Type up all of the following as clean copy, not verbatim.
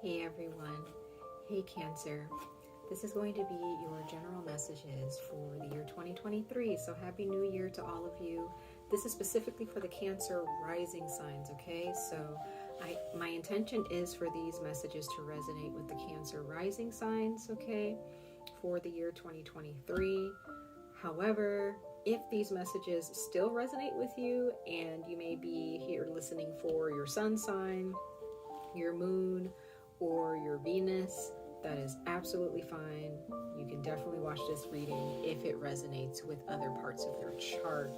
Hey everyone, hey Cancer. This is going to be your general messages for the year 2023. So happy new year to all of you. This is specifically for the Cancer rising signs, okay? So my intention is for these messages to resonate with the Cancer rising signs, okay? For the year 2023. However, if these messages still resonate with you and you may be here listening for your sun sign, your moon, or your Venus, that is absolutely fine. You can definitely watch this reading if it resonates with other parts of your chart.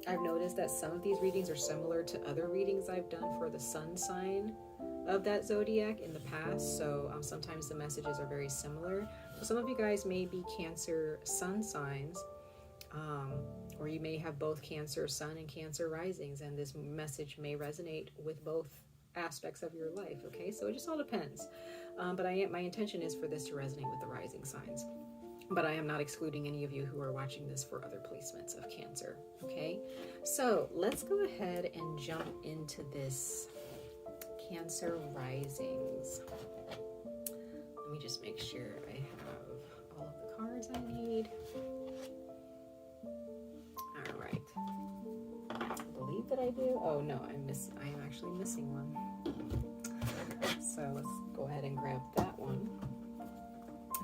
I've noticed that some of these readings are similar to other readings I've done for the sun sign of that zodiac in the past, so sometimes the messages are very similar. So some of you guys may be Cancer sun signs, or you may have both Cancer sun and Cancer risings, and this message may resonate with both aspects of your life, okay? So it just all depends. But my intention is for this to resonate with the rising signs. But I am not excluding any of you who are watching this for other placements of Cancer, okay? So let's go ahead and jump into this Cancer risings. Let me just make sure I have all of the cards I need. All right. I believe that I do. Oh no, I am actually missing one. So let's go ahead and grab that one.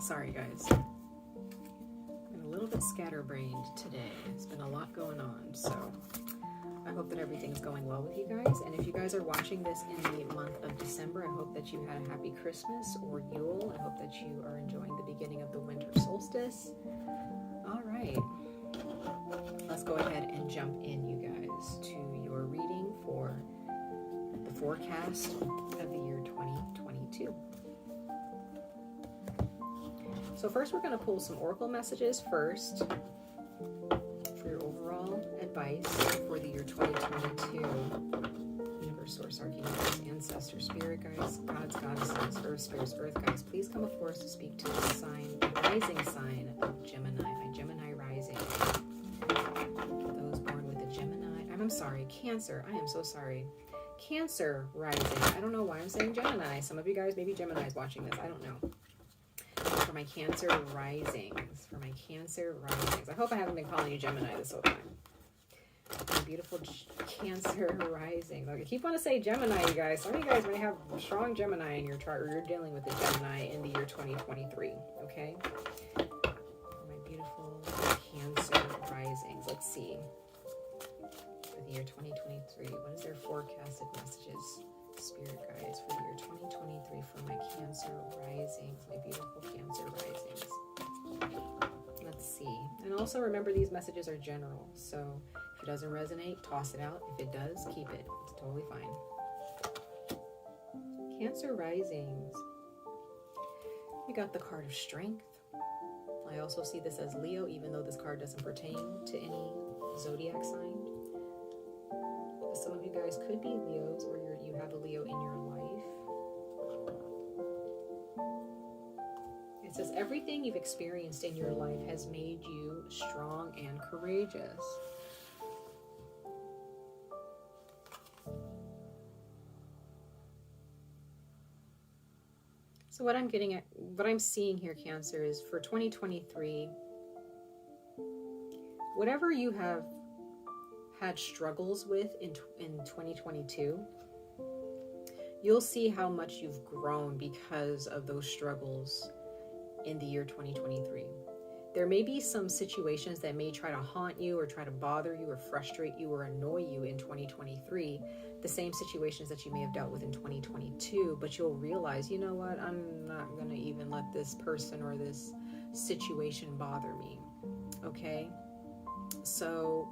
Sorry guys. I'm a little bit scatterbrained today. It's been a lot going on, so I hope that everything's going well with you guys. And if you guys are watching this in the month of December, I hope that you had a happy Christmas or Yule. I hope that you are enjoying the beginning of the winter solstice. All right. Let's go ahead and jump in, you guys, to your reading for the forecast of the year 2022. So first we're going to pull some oracle messages first for your overall advice for the year 2022. Universe, source, archangels, ancestors, spirit guides, gods, goddesses, earth spirits, earth guides, please come before us to speak to the sign, the rising sign of Gemini, my Gemini rising. Those born with a Gemini, I'm sorry, Cancer, I am so sorry. Cancer rising. I don't know why I'm saying Gemini. Some of you guys may be Geminis watching this. I don't know. For my Cancer risings. For my Cancer risings. I hope I haven't been calling you Gemini this whole time. My beautiful Cancer rising. Like, I keep wanting to say Gemini, you guys. Some of you guys may have strong Gemini in your chart, or you're dealing with a Gemini in the year 2023. Okay? My beautiful Cancer risings. Let's see. For the year 2023, what is their forecasted messages, spirit guides, for the year 2023 for my Cancer risings, my beautiful Cancer risings? Let's see. And also remember, these messages are general, so if it doesn't resonate, toss it out. If it does, keep it. It's totally fine. Cancer risings. We got the card of strength. I also see this as Leo, even though this card doesn't pertain to any zodiac sign. Some of you guys could be Leos, or you have a Leo in your life. It says everything you've experienced in your life has made you strong and courageous. So what I'm seeing here, Cancer, is for 2023, whatever you have had struggles with in 2022, you'll see how much you've grown because of those struggles in the year 2023. There may be some situations that may try to haunt you or try to bother you or frustrate you or annoy you in 2023, the same situations that you may have dealt with in 2022, but you'll realize, you know what, I'm not going to even let this person or this situation bother me, okay? So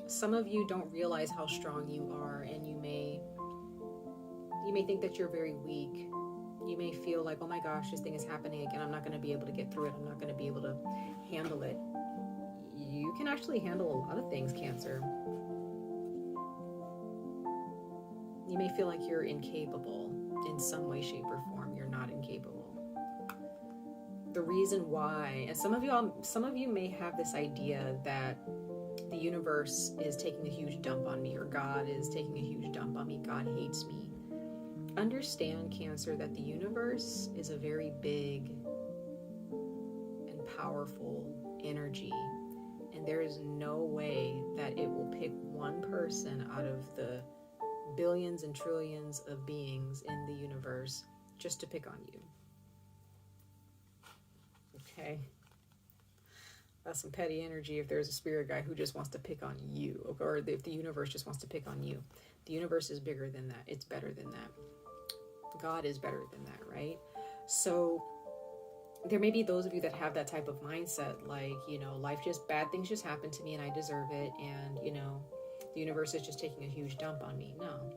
some of you don't realize how strong you are, and you may think that you're very weak. You may feel like, oh my gosh, this thing is happening again. I'm not going to be able to get through it. I'm not going to be able to handle it. You can actually handle a lot of things, Cancer. You may feel like you're incapable in some way, shape, or form. You're not incapable. The reason why, and some of you may have this idea that the universe is taking a huge dump on me, or God is taking a huge dump on me, God hates me. Understand, Cancer, that the universe is a very big and powerful energy, and there is no way that it will pick one person out of the billions and trillions of beings in the universe just to pick on you. Okay? That's some petty energy if there's a spirit guy who just wants to pick on you, or if the universe just wants to pick on you. The universe is bigger than that. It's better than that. God is better than that, right? So there may be those of you that have that type of mindset, like, you know, bad things just happen to me and I deserve it, and, you know, the universe is just taking a huge dump on me. No.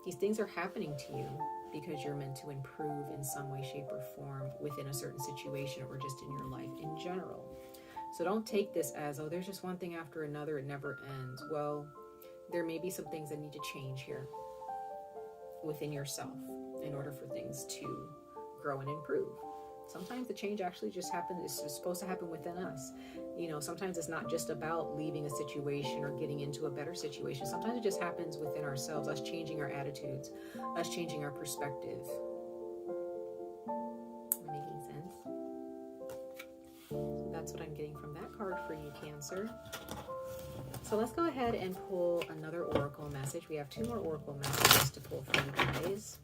These things are happening to you because you're meant to improve in some way, shape, or form within a certain situation, or just in your life in general. So don't take this as, oh, there's just one thing after another, it never ends. Well, there may be some things that need to change here within yourself in order for things to grow and improve. Sometimes the change actually just happens, it's supposed to happen within us. You know, sometimes it's not just about leaving a situation or getting into a better situation. Sometimes it just happens within ourselves, us changing our attitudes, us changing our perspective. Making sense? So that's what I'm getting from that card for you, Cancer. So let's go ahead and pull another oracle message. We have 2 more oracle messages to pull for you guys.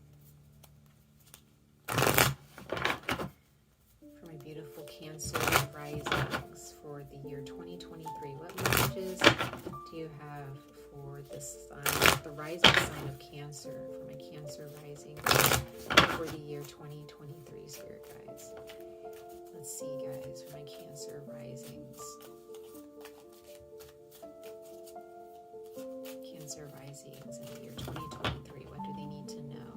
For my beautiful Cancer risings for the year 2023. What messages do you have for this sign, the rising sign of Cancer, for my Cancer rising for the year 2023, Spirit guides? Let's see, guys, for my Cancer risings. Cancer risings in the year 2023. What do they need to know?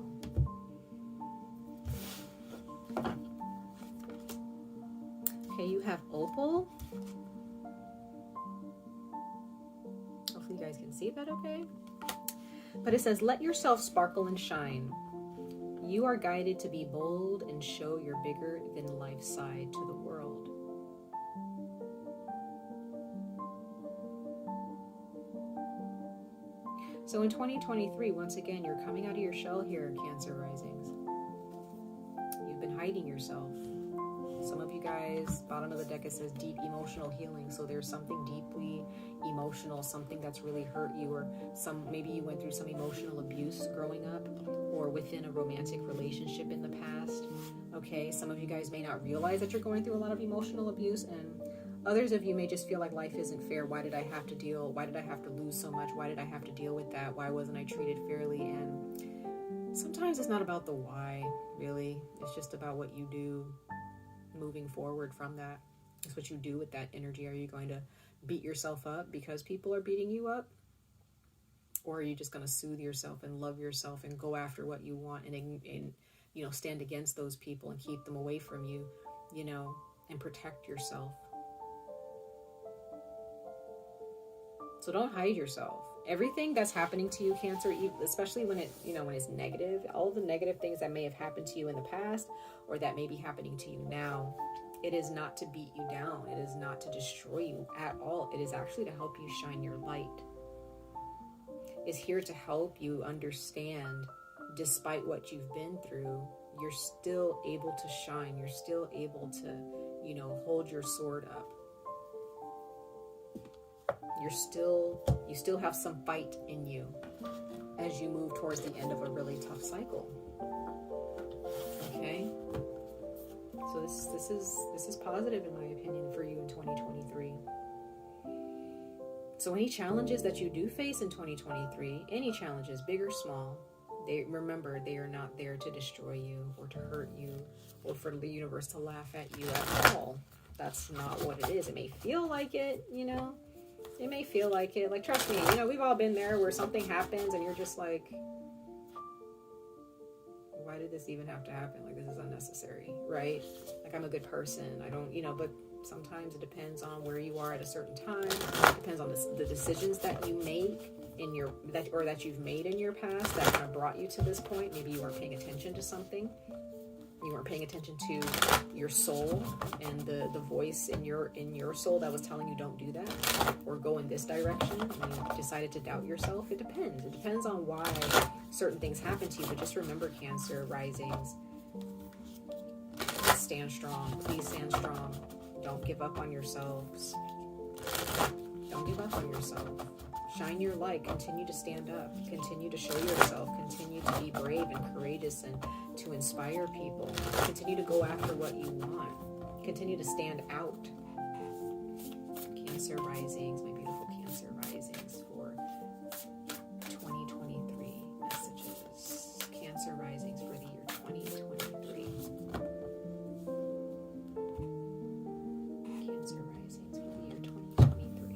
Okay, you have opal. Hopefully you guys can see that okay. But it says, let yourself sparkle and shine. You are guided to be bold and show your bigger than life side to the world. So in 2023, once again, you're coming out of your shell here, Cancer risings. You've been hiding yourself. Some of you guys, bottom of the deck, it says deep emotional healing. So there's something deeply emotional, something that's really hurt you, or maybe you went through some emotional abuse growing up, or within a romantic relationship in the past. Okay, some of you guys may not realize that you're going through a lot of emotional abuse, and others of you may just feel like life isn't fair. Why did I have to lose so much? Why did I have to deal with that? Why wasn't I treated fairly? And sometimes it's not about the why, really. It's just about what you do moving forward from that. It's what you do with that energy. Are you going to beat yourself up because people are beating you up? Or are you just going to soothe yourself and love yourself and go after what you want and you know, stand against those people and keep them away from you, you know, and protect yourself? So don't hide yourself. Everything that's happening to you, Cancer, especially when it, you know, when it's negative, all the negative things that may have happened to you in the past or that may be happening to you now, it is not to beat you down. It is not to destroy you at all. It is actually to help you shine your light. It's here to help you understand, despite what you've been through, you're still able to shine. You're still able to, you know, hold your sword up. You still have some fight in you as you move towards the end of a really tough cycle. Okay? So this is positive in my opinion for you in 2023. So any challenges that you do face in 2023, any challenges, big or small, remember they are not there to destroy you or to hurt you or for the universe to laugh at you at all. That's not what it is. It may feel like it, you know. It may feel like it. Like, trust me, you know, we've all been there where something happens and you're just like, why did this even have to happen? Like, this is unnecessary, right? Like, I'm a good person. I don't, you know, but sometimes it depends on where you are at a certain time. It depends on the decisions that you make that you've made in your past that kind of brought you to this point. Maybe you weren't paying attention to something. You weren't paying attention to your soul and the voice in your soul that was telling you don't do that or go in this direction, and you decided to doubt yourself. It depends. It depends on why certain things happen to you. But just remember, Cancer risings, stand strong. Please stand strong. Don't give up on yourselves. Don't give up on yourself. Shine your light. Continue to stand up. Continue to show yourself. Continue to be brave and courageous and to inspire people. Continue to go after what you want. Continue to stand out. Cancer risings, my beautiful Cancer risings for 2023 messages. Cancer risings for the year 2023. Cancer risings for the year 2023.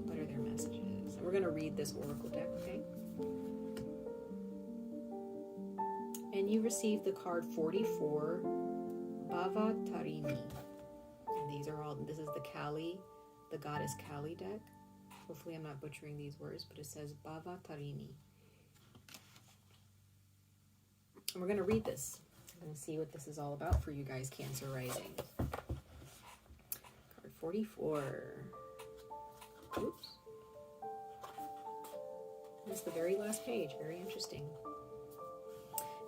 What are their messages? And we're going to read this oracle deck, okay? And you received the card 44, 𝑍�🋼🍼. And these are all, this is the Kali, the goddess Kali deck. Hopefully I'm not butchering these words, but it says 𝑍�🋼🍼. And we're going to read this. I'm going to see what this is all about for you guys, Cancer rising. Card 44. Oops. This is the very last page. Very interesting.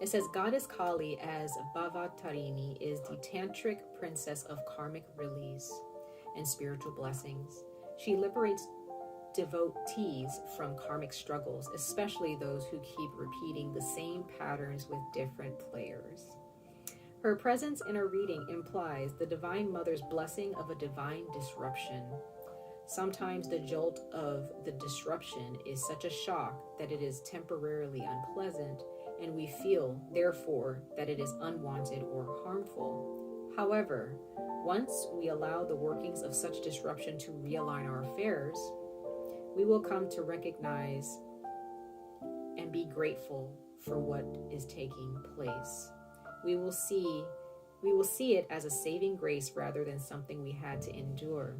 It says, Goddess Kali as 𝑍�🋼🍼 is the tantric princess of karmic release and spiritual blessings. She liberates devotees from karmic struggles, especially those who keep repeating the same patterns with different players. Her presence in a reading implies the Divine Mother's blessing of a divine disruption. Sometimes the jolt of the disruption is such a shock that it is temporarily unpleasant, and we feel, therefore, that it is unwanted or harmful. However, once we allow the workings of such disruption to realign our affairs, we will come to recognize and be grateful for what is taking place. We will see it as a saving grace rather than something we had to endure.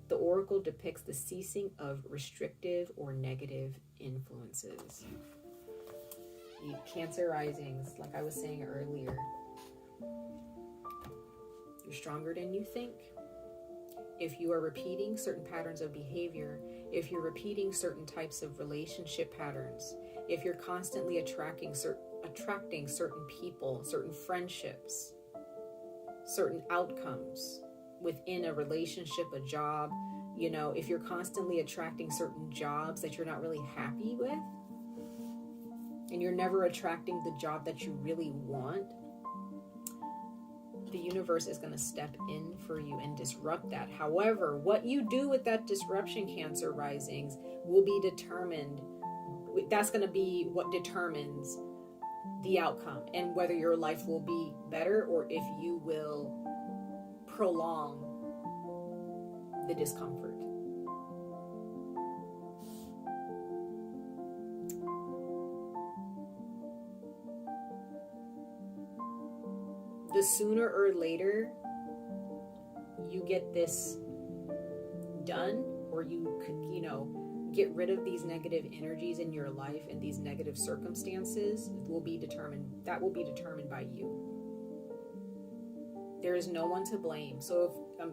The oracle depicts the ceasing of restrictive or negative influences. You Cancer risings, like I was saying earlier, you're stronger than you think. If you are repeating certain patterns of behavior, if you're repeating certain types of relationship patterns, if you're constantly attracting certain people, certain friendships, certain outcomes within a relationship, a job, if you're constantly attracting certain jobs that you're not really happy with, and you're never attracting the job that you really want, the universe is going to step in for you and disrupt that. However, what you do with that disruption, Cancer risings, will be determined. That's going to be what determines the outcome and whether your life will be better or if you will prolong the discomfort. The sooner or later you get this done, or you could, get rid of these negative energies in your life and these negative circumstances, will be determined by you. There is no one to blame. So if I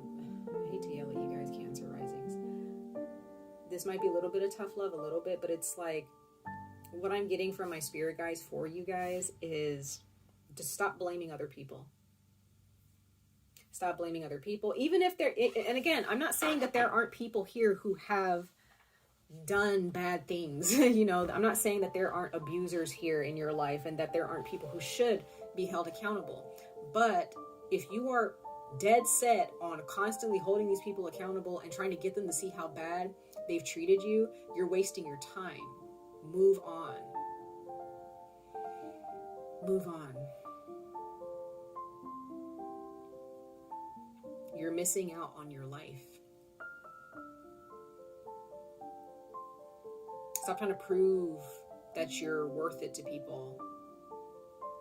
hate to yell at you guys, Cancer risings, this might be a little bit of tough love, a little bit, but it's like what I'm getting from my spirit guides for you guys is to stop blaming other people. Stop blaming other people. Even if and again, I'm not saying that there aren't people here who have done bad things. I'm not saying that there aren't abusers here in your life and that there aren't people who should be held accountable. But if you are dead set on constantly holding these people accountable and trying to get them to see how bad they've treated you, you're wasting your time. Move on. Move on. You're missing out on your life. Stop trying to prove that you're worth it to people.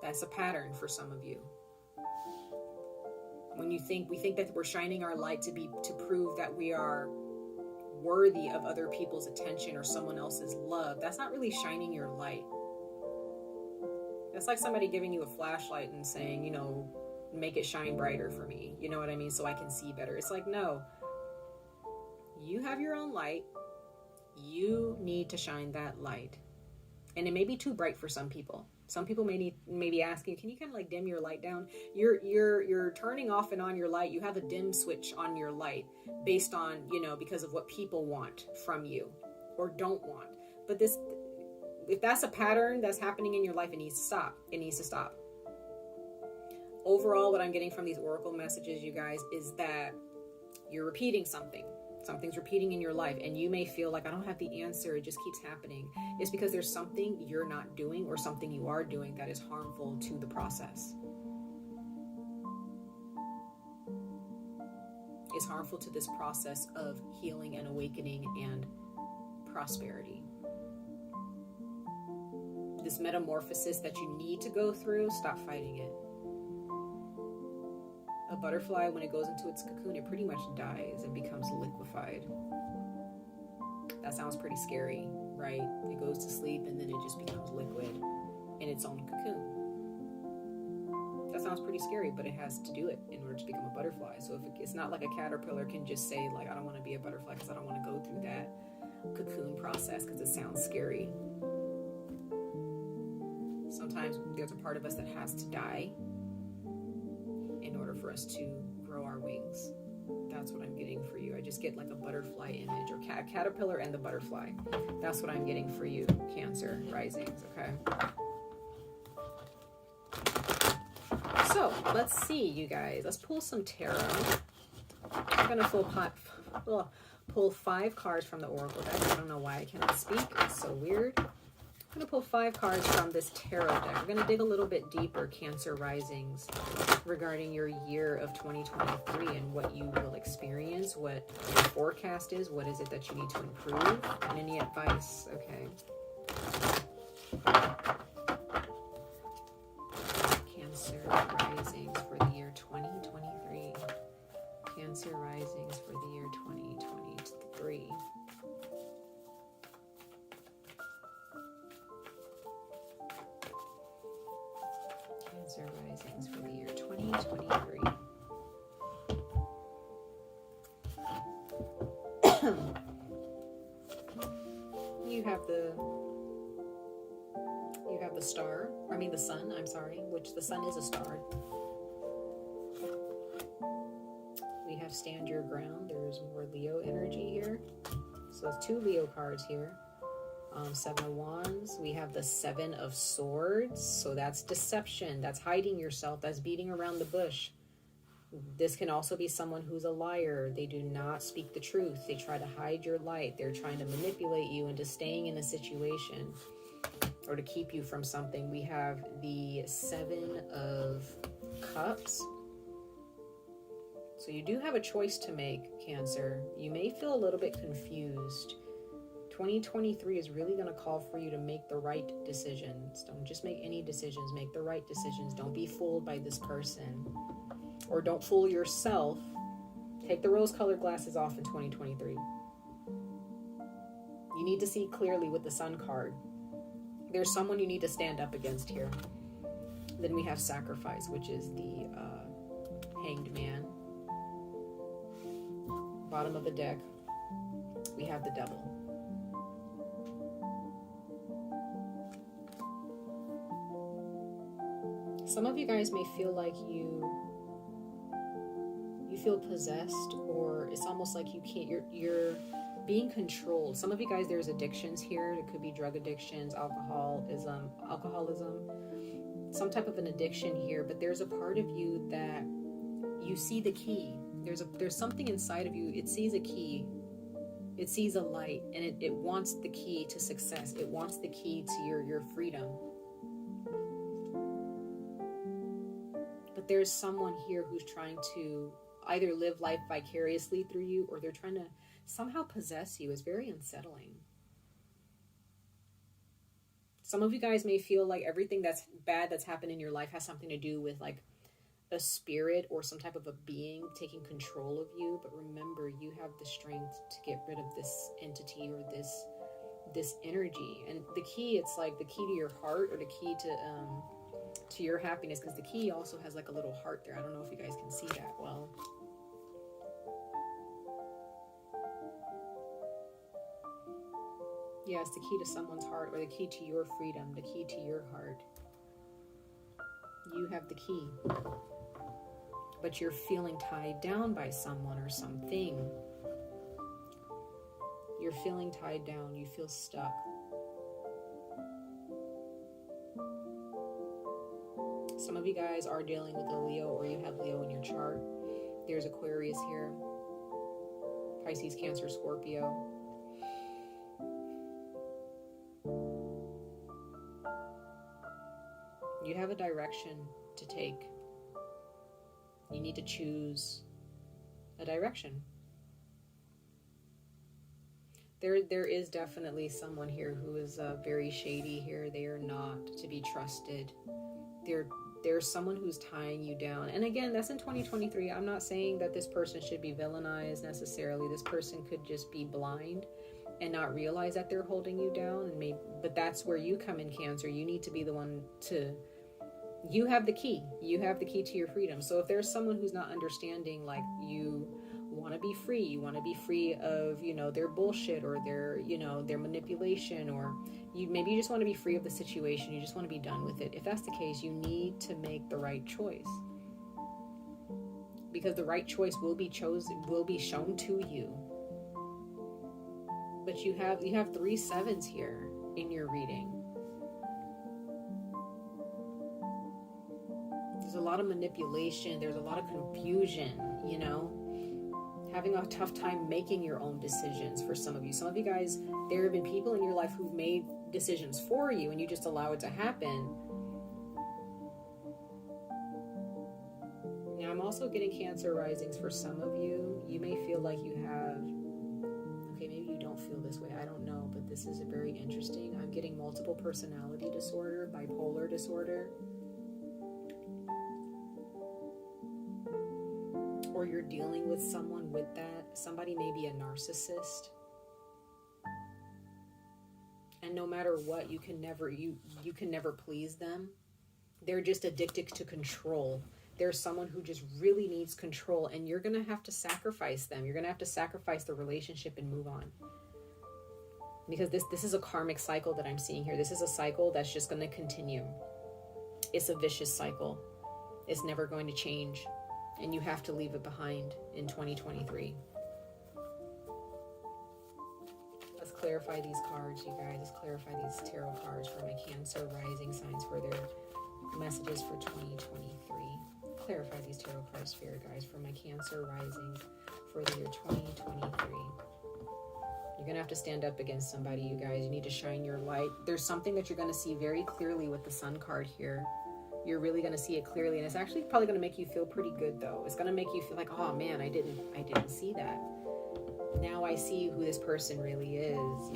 That's a pattern for some of you. When we think that we're shining our light to prove that we are worthy of other people's attention or someone else's love, that's not really shining your light. That's like somebody giving you a flashlight and saying, make it shine brighter for me. You know what I mean? So I can see better. It's like, no, you have your own light. You need to shine that light. And it may be too bright for some people. Some people may be asking, can you kind of like dim your light down? You're turning off and on your light. You have a dim switch on your light based on, because of what people want from you or don't want. But if that's a pattern that's happening in your life, it needs to stop. It needs to stop. Overall, what I'm getting from these oracle messages, you guys, is that you're repeating something. Something's repeating in your life, and you may feel like, I don't have the answer, it just keeps happening. It's because there's something you're not doing or something you are doing that is harmful to the process. It's harmful to this process of healing and awakening and prosperity. This metamorphosis that you need to go through, stop fighting it. A butterfly, when it goes into its cocoon, it pretty much dies and becomes liquefied. That sounds pretty scary, right? It goes to sleep and then it just becomes liquid in its own cocoon. That sounds pretty scary, but it has to do it in order to become a butterfly. So it's not like a caterpillar can just say, like, I don't want to be a butterfly because I don't want to go through that cocoon process because it sounds scary. Sometimes there's a part of us that has to die in order for us to grow our wings. That's what I'm getting for you. I just get like a butterfly image, or caterpillar and the butterfly. That's what I'm getting for you, Cancer risings, okay? So let's see, you guys. Let's pull some tarot. I'm gonna pull 5 cards from the oracle deck. I don't know why I cannot speak. It's so weird. I'm going to pull 5 cards from this tarot deck. We're going to dig a little bit deeper, Cancer risings, regarding your year of 2023 and what you will experience, what your forecast is, what is it that you need to improve, and any advice. Okay. Cancer risings for the year 2023. Cancer risings for the year 2023. Cancer risings for the year 2023. You have the star, the sun, which the sun is a star. We have stand your ground. There's more Leo energy here. So it's 2 Leo cards here. 7 of Wands. We have the 7 of Swords. So that's deception. That's hiding yourself. That's beating around the bush. This can also be someone who's a liar. They do not speak the truth. They try to hide your light. They're trying to manipulate you into staying in a situation or to keep you from something. We have the 7 of Cups. So you do have a choice to make, Cancer. You may feel a little bit confused. 2023 is really going to call for you to make the right decisions. Don't just make any decisions. Make the right decisions. Don't be fooled by this person. Or don't fool yourself. Take the rose-colored glasses off in 2023. You need to see clearly with the Sun card. There's someone you need to stand up against here. Then we have Sacrifice, which is the Hanged Man. Bottom of the deck, we have the Devil. Some of you guys may feel like you feel possessed, or it's almost like you can't, you're being controlled. Some of you guys, there's addictions here. It could be drug addictions, alcoholism, some type of an addiction here, but there's a part of you that you see the key. There's something inside of you. It sees a key. It sees a light, and it wants the key to success. It wants the key to your freedom. But there's someone here who's trying to either live life vicariously through you, or they're trying to somehow possess you. It's very unsettling. Some of you guys may feel like everything that's bad that's happened in your life has something to do with like a spirit or some type of a being taking control of you. But remember, you have the strength to get rid of this entity or this energy. And the key, it's like the key to your heart, or the key to your happiness, because the key also has like a little heart there. I don't know if you guys can see that well. Yeah, it's the key to someone's heart, or the key to your freedom, the key to your heart. You have the key. But you're feeling tied down by someone or something. You're feeling tied down. You feel stuck. Some of you guys are dealing with a Leo, or you have Leo in your chart. There's Aquarius here. Pisces, Cancer, Scorpio. You have a direction to take. You need to choose a direction. There is definitely someone here who is very shady here. They are not to be trusted. There's someone who's tying you down. And again, that's in 2023. I'm not saying that this person should be villainized necessarily. This person could just be blind and not realize that they're holding you down. And but that's where you come in, Cancer. You need to be the one to... You have the key. You have the key to your freedom. So if there's someone who's not understanding, like, you want to be free, you want to be free of, their bullshit, or their manipulation, or maybe you just want to be free of the situation. You just want to be done with it. If that's the case, you need to make the right choice, because the right choice will be shown to you. But you have 3 sevens here in your reading. There's a lot of manipulation. There's a lot of confusion, having a tough time making your own decisions for some of you. Some of you guys, there have been people in your life who've made decisions for you and you just allow it to happen. Now, I'm also getting Cancer risings for some of you. You may feel like you have, okay, maybe you don't feel this way. I don't know, but this is very interesting. I'm getting multiple personality disorder, bipolar disorder. Or you're dealing with someone with that. Somebody may be a narcissist. And no matter what, you can never please them. They're just addicted to control. There's someone who just really needs control, and you're going to have to sacrifice them. You're going to have to sacrifice the relationship and move on. Because this is a karmic cycle that I'm seeing here. This is a cycle that's just going to continue. It's a vicious cycle. It's never going to change. And you have to leave it behind in 2023. Let's clarify these cards, you guys. Let's clarify these tarot cards for my Cancer rising signs for their messages for 2023. Clarify these tarot cards, Spirit guys, for my Cancer risings for the year 2023. You're going to have to stand up against somebody, you guys. You need to shine your light. There's something that you're going to see very clearly with the Sun card here. You're really going to see it clearly, and it's actually probably going to make you feel pretty good, though. It's going to make you feel like, oh man, I didn't see that. Now I see who this person really is.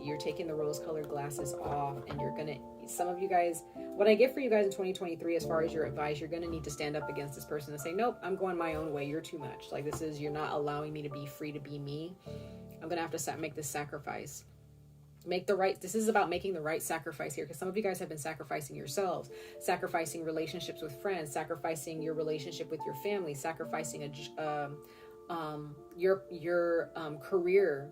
You're taking the rose-colored glasses off, and you're going to, some of you guys, what I get for you guys in 2023 as far as your advice, you're going to need to stand up against this person and say, nope, I'm going my own way. You're too much. Like, you're not allowing me to be free to be me. I'm going to have to make this sacrifice. This is about making the right sacrifice here, because some of you guys have been sacrificing yourselves, sacrificing relationships with friends, sacrificing your relationship with your family, sacrificing your career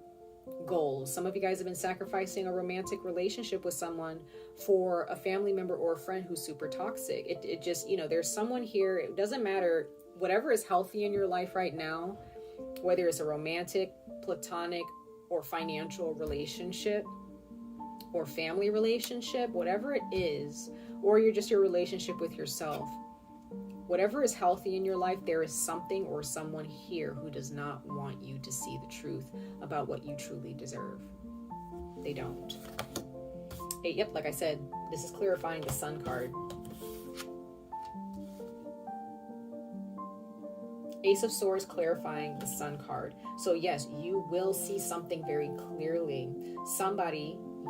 goals. Some of you guys have been sacrificing a romantic relationship with someone for a family member or a friend who's super toxic. It just, there's someone here. It doesn't matter, whatever is healthy in your life right now, whether it's a romantic, platonic, or financial relationship, or family relationship, whatever it is, or your relationship with yourself, whatever is healthy in your life, there is something or someone here who does not want you to see the truth about what you truly deserve. They don't. Hey, yep, like I said, this is clarifying the Sun card. Ace of Swords clarifying the Sun card. So yes, you will see something very clearly.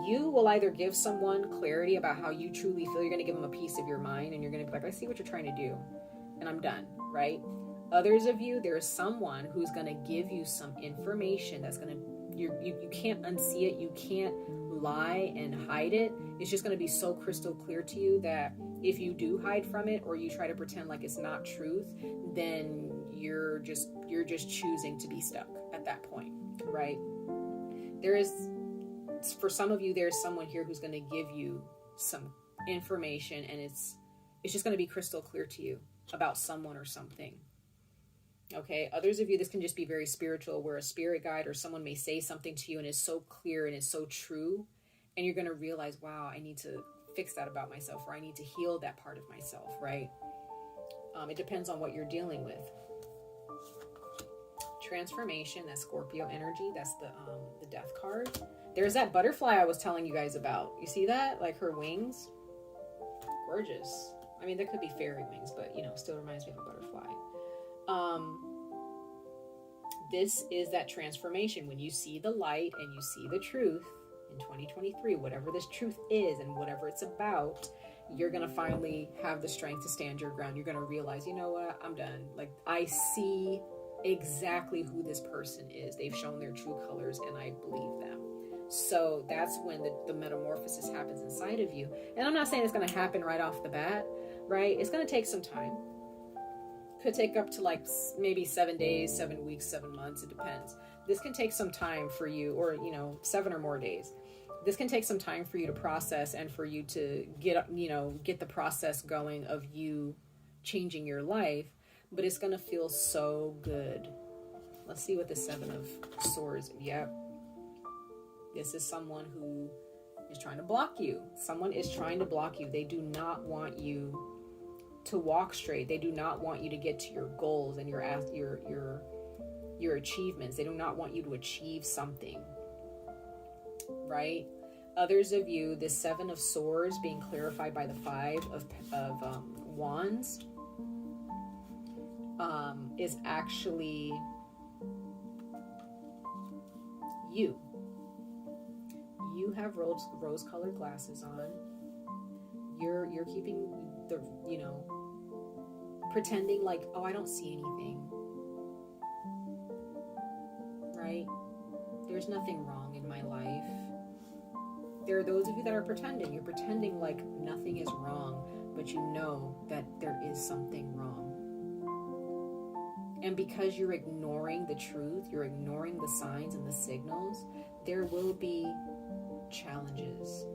You will either give someone clarity about how you truly feel. You're going to give them a piece of your mind, and you're going to be like, I see what you're trying to do, and I'm done, right? Others of you, there's someone who's going to give you some information that's going to, you can't unsee it. You can't lie and hide it. It's just going to be so crystal clear to you that If you do hide from it, or you try to pretend like it's not truth, then you're just choosing to be stuck at that point, right? For some of you, there's someone here who's going to give you some information, and it's just going to be crystal clear to you about someone or something. Okay, others of you, this can just be very spiritual, where a spirit guide or someone may say something to you and it's so clear and it's so true, and you're going to realize, wow, I need to fix that about myself, or I need to heal that part of myself, right? It depends on what you're dealing with. Transformation, that's Scorpio energy. That's the death card. There's that butterfly I was telling you guys about. You see that? Like her wings? Gorgeous. I mean, there could be fairy wings, but still reminds me of a butterfly. This is that transformation. When you see the light and you see the truth in 2023, whatever this truth is and whatever it's about, you're going to finally have the strength to stand your ground. You're going to realize, you know what? I'm done. Like, I see exactly who this person is. They've shown their true colors and I believe them. So that's when the metamorphosis happens inside of you. And I'm not saying it's going to happen right off the bat, right? It's going to take some time. Could take up to like maybe 7 days, 7 weeks, 7 months. It depends. This can take some time for you, or 7 or more days. This can take some time for you to process and for you to get the process going of you changing your life. But it's going to feel so good. Let's see what the 7 of Swords. Yep. This is someone who is trying to block you. Someone is trying to block you. They do not want you to walk straight. They do not want you to get to your goals and your achievements. They do not want you to achieve something, right? Others of you, this 7 of Swords being clarified by the 5 of Wands, is actually you. You have rose-colored glasses on. You're keeping the, pretending like, oh, I don't see anything, right? There's nothing wrong in my life. There are those of you that are pretending. You're pretending like nothing is wrong, but you know that there is something wrong. And because you're ignoring the truth, you're ignoring the signs and the signals, there will be challenges.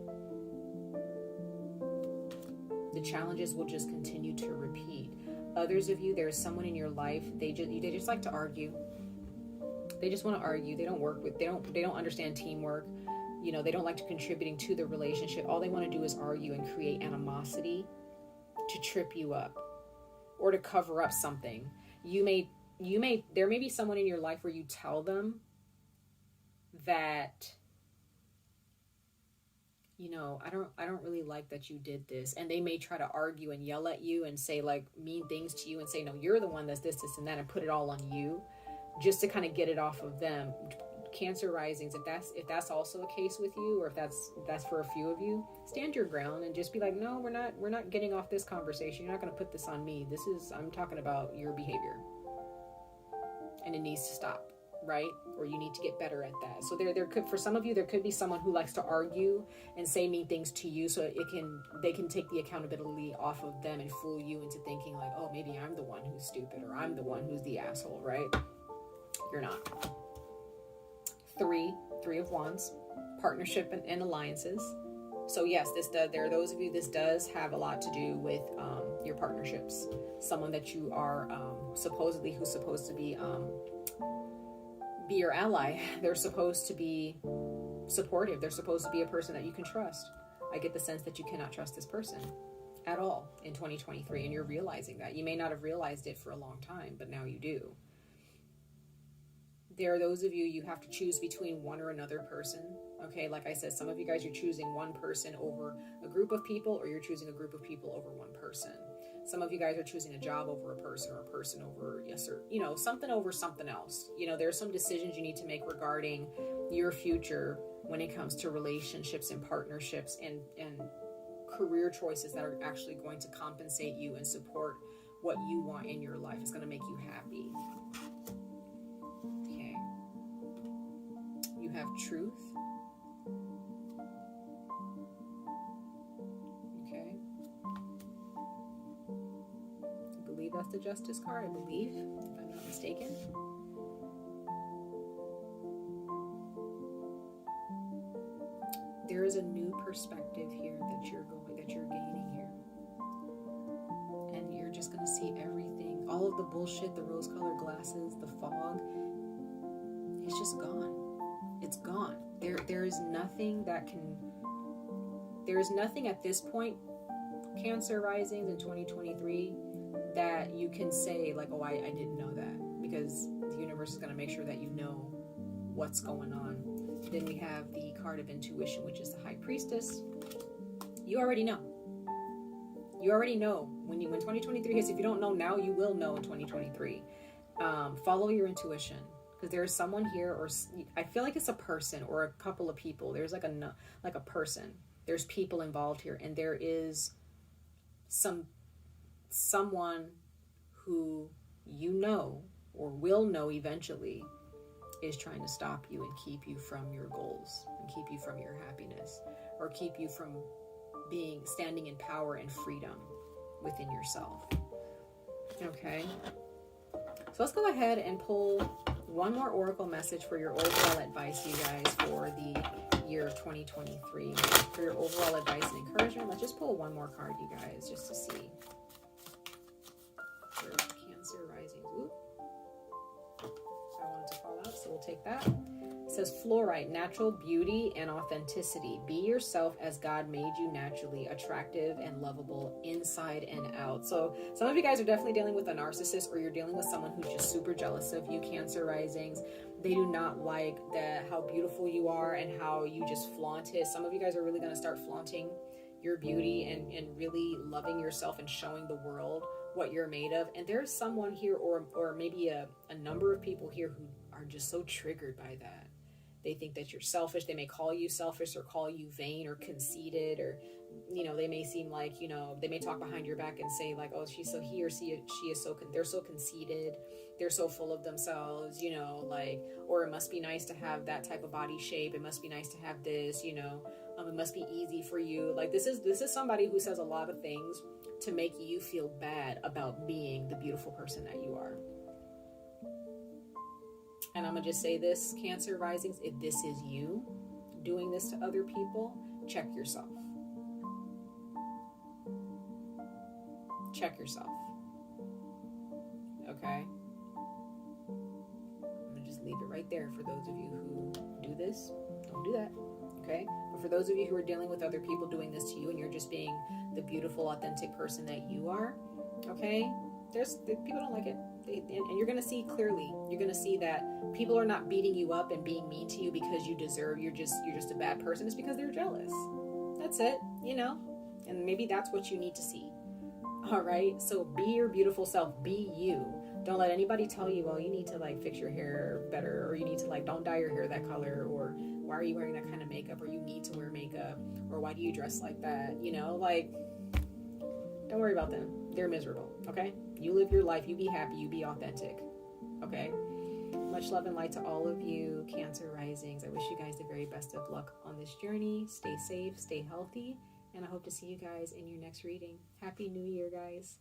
The challenges will just continue to repeat. Others of you, there's someone in your life, they just like to argue. They just want to argue. They don't understand teamwork. They don't like to contributing to the relationship. All they want to do is argue and create animosity to trip you up or to cover up something. There may be someone in your life where you tell them that, I don't really like that you did this. And they may try to argue and yell at you and say like mean things to you and say, no, you're the one that's this, and that, and put it all on you just to kind of get it off of them. Cancer risings, if that's also a case with you, or if that's for a few of you, stand your ground and just be like, no, we're not getting off this conversation. You're not going to put this on me. I'm talking about your behavior. And it needs to stop, right? Or you need to get better at that. So there could, for some of you, there could be someone who likes to argue and say mean things to you, so they can take the accountability off of them and fool you into thinking like, oh, maybe I'm the one who's stupid, or I'm the one who's the asshole, right? You're not. 3 of Wands, partnership and alliances. So yes, there are those of you, this does have a lot to do with your partnerships. Someone that you are who's supposed to be your ally. They're supposed to be supportive. They're supposed to be a person that you can trust. I get the sense that you cannot trust this person at all in 2023, and you're realizing that. You may not have realized it for a long time, but now you do. There are those of you, you have to choose between one or another person. Okay, like I said, some of you guys, you're choosing one person over a group of people, or you're choosing a group of people over one person. Some of you guys are choosing a job over a person, or a person over, something over something else. There's some decisions you need to make regarding your future when it comes to relationships and partnerships and career choices that are actually going to compensate you and support what you want in your life. It's going to make you happy. Okay. You have truth. Okay. the Justice card, I believe, if I'm not mistaken. There is a new perspective here that you're gaining here. And you're just going to see everything, all of the bullshit, the rose-colored glasses, the fog. It's just gone. It's gone. There is nothing that can, there is nothing at this point, Cancer risings in 2023, that you can say like, oh, I didn't know that, because the universe is going to make sure that you know what's going on. Then we have the card of intuition, which is the High Priestess. You already know. You already know when 2023 hits. If you don't know now, you will know in 2023. Follow your intuition, because there is someone here, or I feel like it's a person or a couple of people. There's like a person. There's people involved here, and there is someone who you know or will know eventually is trying to stop you and keep you from your goals and keep you from your happiness, or keep you from standing in power and freedom within yourself. Okay, so let's go ahead and pull one more oracle message for your overall advice, you guys, for the year of 2023. For your overall advice and encouragement, let's just pull one more card, you guys, just to see. For Cancer rising. Ooh. I wanted to fall out, so we'll take that. It says fluorite, natural beauty and authenticity. Be yourself as God made you naturally, attractive and lovable inside and out. So some of you guys are definitely dealing with a narcissist, or you're dealing with someone who's just super jealous of you, Cancer risings. They do not like how beautiful you are and how you just flaunt it. Some of you guys are really going to start flaunting your beauty and really loving yourself and showing the world what you're made of. And there's someone here, or maybe a number of people here, who are just so triggered by that. They think that you're selfish. They may call you selfish or call you vain or conceited, or, they may seem like, they may talk behind your back and say like, oh, she is so, they're so conceited. They're so full of themselves, or it must be nice to have that type of body shape. It must be nice to have this, it must be easy for you. Like this is somebody who says a lot of things to make you feel bad about being the beautiful person that you are. And I'm going to just say this, Cancer risings, if this is you doing this to other people, check yourself. Check yourself. Okay? I'm going to just leave it right there for those of you who do this. Don't do that. Okay? But for those of you who are dealing with other people doing this to you, and you're just being the beautiful, authentic person that you are, okay? People don't like it. And you're going to see clearly. You're going to see that people are not beating you up and being mean to you because you're just a bad person. It's because they're jealous. That's it, and maybe that's what you need to see. All right. So be your beautiful self. Be you. Don't let anybody tell you, well, you need to fix your hair better, or you need to don't dye your hair that color, or why are you wearing that kind of makeup, or you need to wear makeup, or why do you dress like that? Don't worry about them. They're miserable. Okay. You live your life. You be happy. You be authentic. Okay. Much love and light to all of you, Cancer risings. I wish you guys the very best of luck on this journey. Stay safe, stay healthy, and I hope to see you guys in your next reading. Happy New Year, guys.